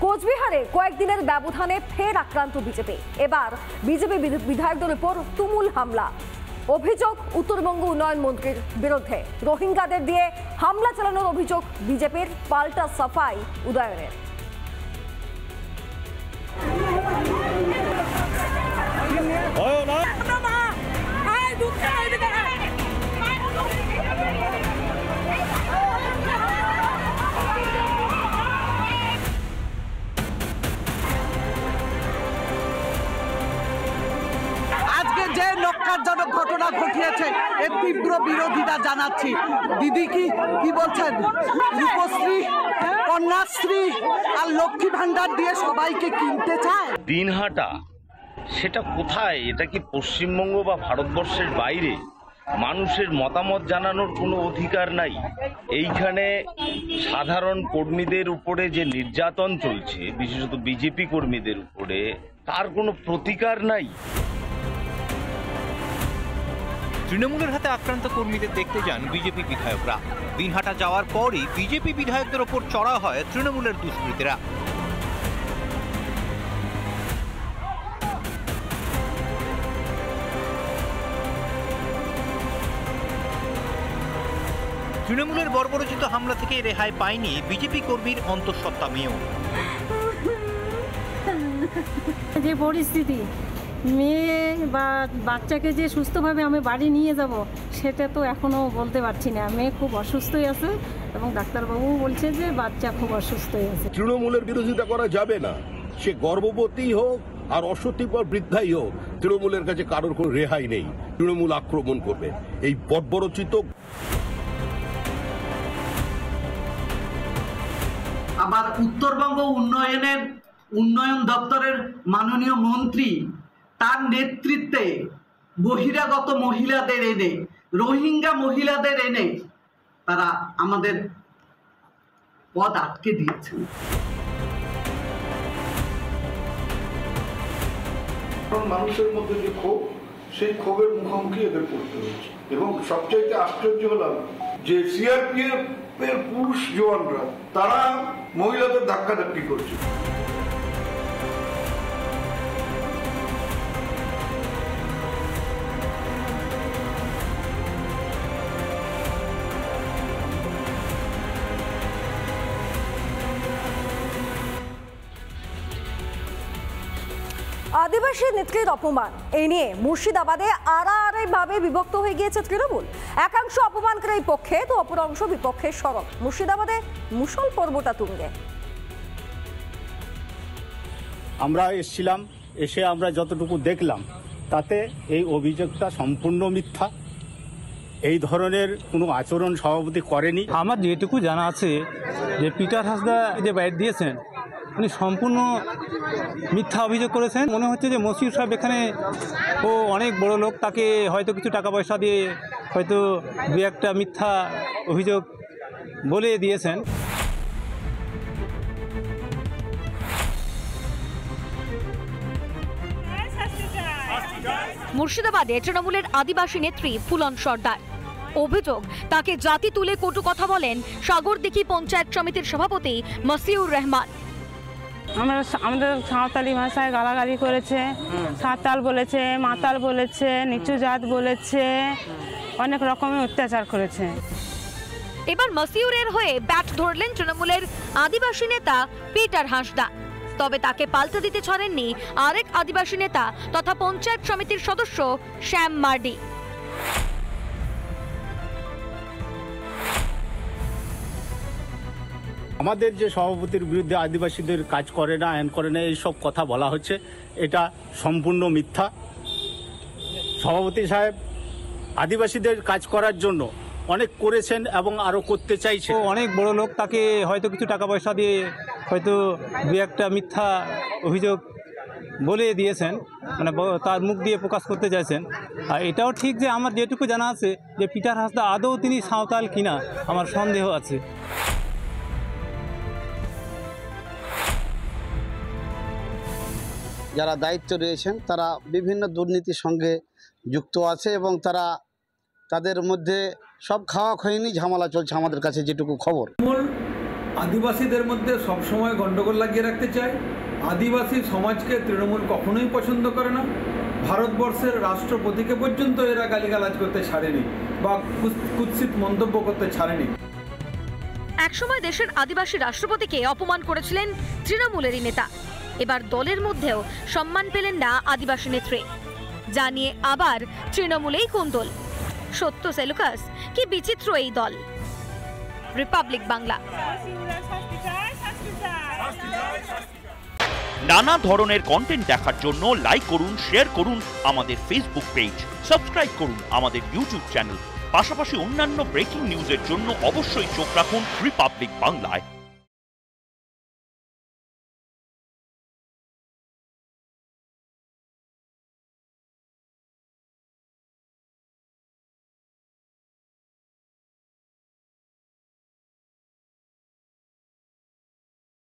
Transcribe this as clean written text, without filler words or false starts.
কোচবিহারে কয়েকদিনের ব্যবধানে ফের আক্রান্ত বিজেপি। এবার বিজেপি বিধায়কদের উপর তুমুল হামলা। অভিযোগ উত্তরবঙ্গ উন্নয়ন মন্ত্রীর বিরুদ্ধে রোহিঙ্গাদের দিয়ে হামলা চালানোর অভিযোগ বিজেপির, পাল্টা সাফাই উদয়নের। যে ন্যক্কারজনক ঘটনা ঘটিয়েছে এর তীব্র বিরোধিতা জানাচ্ছি। দিদি কি বলছেন? রূপশ্রী, কন্যাশ্রী আর লক্ষ্মী ভান্ডার দিয়ে সবাইকে কিনতে চায়। দিনহাটা সেটা কোথায়? এটা কি পশ্চিমবঙ্গ বা ভারতবর্ষের বাইরে? মানুষের মতামত জানানোর কোনো অধিকার নাই। এইখানে সাধারণ কর্মীদের উপরে যে নির্যাতন চলছে, বিশেষত বিজেপি কর্মীদের উপরে, তার কোনো প্রতিকার নাই। তৃণমূলের হাতে আক্রান্ত কর্মীদের দেখতে যান বিজেপি বিধায়করা। দিনহাটা যাওয়ার পরই বিজেপি বিধায়কদের ওপর চড়া হয় তৃণমূলের দুষ্কৃতীরা। তৃণমূলের বর্বরোচিত হামলা থেকে রেহাই পায়নি বিজেপি কর্মীর অন্তঃসত্ত্বা মেয়েও। যে পরিস্থিতি, মেয়ে বা বাচ্চাকে যে সুস্থভাবে আমি বাড়ি নিয়ে যাব সেটা তো এখনও বলতে পারছি না। মেয়ে খুব অসুস্থই আছে এবং ডাক্তারবাবু বলছে যে বাচ্চা খুব অসুস্থই আছে। তৃণমূলের বিরোধিতা করা যাবে না, সে গর্ভবতী হোক আর অসত্যিপর বৃদ্ধাই হোক, তৃণমূলের কাছে কারোর কোনো রেহাই নেই। তৃণমূল আক্রমণ করবে। এই বর্বরোচিত। আবার উত্তরবঙ্গ উন্নয়ন দপ্তরের মাননীয় মন্ত্রী, তার নেতৃত্বে বহিরাগত মহিলাদের এনে, রোহিঙ্গা মহিলাদের এনে তারা আমাদের পথ আটকে দিয়েছেন। মানুষের মধ্যে যে ক্ষোভ, সেই ক্ষোভের মুখোমুখি এদের করতে হয়েছে। এবং সবচাইতে আশ্চর্য হলাম যে সিআরপিএফ এর পুরুষ জওয়ানরা তারা মহিলাদের ধাক্কাধাক্কি করছে। আদিবাসী নেত্রীর অপমান, এই নিয়ে মুর্শিদাবাদে আড়াআড়াইভাবে বিভক্ত হয়ে গিয়েছে তৃণমূল। একাংশ অপমানকারী পক্ষে তো অপর অংশ বিপক্ষে সরব। মুর্শিদাবাদে মুসল পর্বটা তুঙ্গে। আমরা এসেছিলাম, এসে আমরা যতটুকু দেখলাম তাতে এই অভিযোগটা সম্পূর্ণ মিথ্যা। এই ধরনের কোনো আচরণ সভাপতি করেনি। আমার যেটুকু জানা আছে যে পিটার হাসদা যে বাইট দিয়েছেন উনি সম্পূর্ণ মিথ্যা অভিযোগ করেছেন। মনে হচ্ছে যে মসিউর সাহেব এখানে ও অনেক বড় লোক, তাকে হয়তো কিছু টাকা পয়সা দিয়ে হয়তো দু একটা মিথ্যা অভিযোগ বলে দিয়েছেন। মুর্শিদাবাদে তৃণমূলের আদিবাসী নেত্রী ফুলন সর্দার। অভিযোগ, তাকে জাতি তুলে কটু কথা বলেন সাগরদিঘি পঞ্চায়েত সমিতির সভাপতি মসিউর রহমান। আমাদের সাঁওতালি ভাষায় গালাগালি করেছে, সাঁওতাল বলেছে, মাতাল বলেছে, নিচু জাত বলেছে, অনেক রকমের অত্যাচার করেছে। এবার মসিউরের হয়ে ব্যাট ধরলেন তৃণমূলের আদিবাসী নেতা পিটার হাসদা। তবে তাকে পাল্টা দিতে ছাড়েননি আরেক আদিবাসী নেতা তথা পঞ্চায়েত সমিতির সদস্য শ্যাম মার্ডি। আমাদের যে সভাপতির বিরুদ্ধে আদিবাসীদের কাজ করে না, আইন করে না, এইসব কথা বলা হচ্ছে, এটা সম্পূর্ণ মিথ্যা। সভাপতি সাহেব আদিবাসীদের কাজ করার জন্য অনেক করেছেন এবং আরও করতে চাইছে। অনেক বড় লোক, তাকে হয়তো কিছু টাকা পয়সা দিয়ে হয়তো দু একটা মিথ্যা অভিযোগ বলে দিয়েছেন, মানে তার মুখ দিয়ে প্রকাশ করতে চাইছেন। আর এটাও ঠিক যে আমার যেটুকু জানা আছে যে পিটার হাসদা আদৌ তিনি সাঁওতাল কিনা আমার সন্দেহ আছে। যারা দায়িত্ব রয়েছেন তারা বিভিন্ন দুর্নীতির সঙ্গে যুক্ত আছে এবং তাদের মধ্যে সব খাওয়া খয়নি ঝামেলা চলছে আমাদের কাছে যেটুকু খবর। আদিবাসীদের মধ্যে সবসময় গণ্ডগোল লাগিয়ে রাখতে চায়। আদিবাসী সমাজকে তৃণমূল কখনোই পছন্দ করে না। ভারতবর্ষের রাষ্ট্রপতিকে পর্যন্ত এরা গালিগালাজ করতে ছাড়েনি বা কুৎসিত মন্তব্য করতে ছাড়েনি। একসময় দেশের আদিবাসী রাষ্ট্রপতিকে অপমান করেছিলেন তৃণমূলেরই নেতা। এবার দলের মধ্যেও সম্মান পেলেন না আদিবাসী নেত্রী। জানিয়ে আবার তৃণমূলেই কোন্দল। সত্য সেলুকাস কি বিচিত্র এই দল। রিপাবলিক বাংলা। নানা ধরনের কন্টেন্ট দেখার জন্য লাইক করুন, শেয়ার করুন আমাদের ফেসবুক পেজ, সাবস্ক্রাইব করুন আমাদের ইউটিউব চ্যানেল। পাশাপাশি অন্যান্য ব্রেকিং নিউজের জন্য অবশ্যই চোখ রাখুন রিপাবলিক বাংলায়।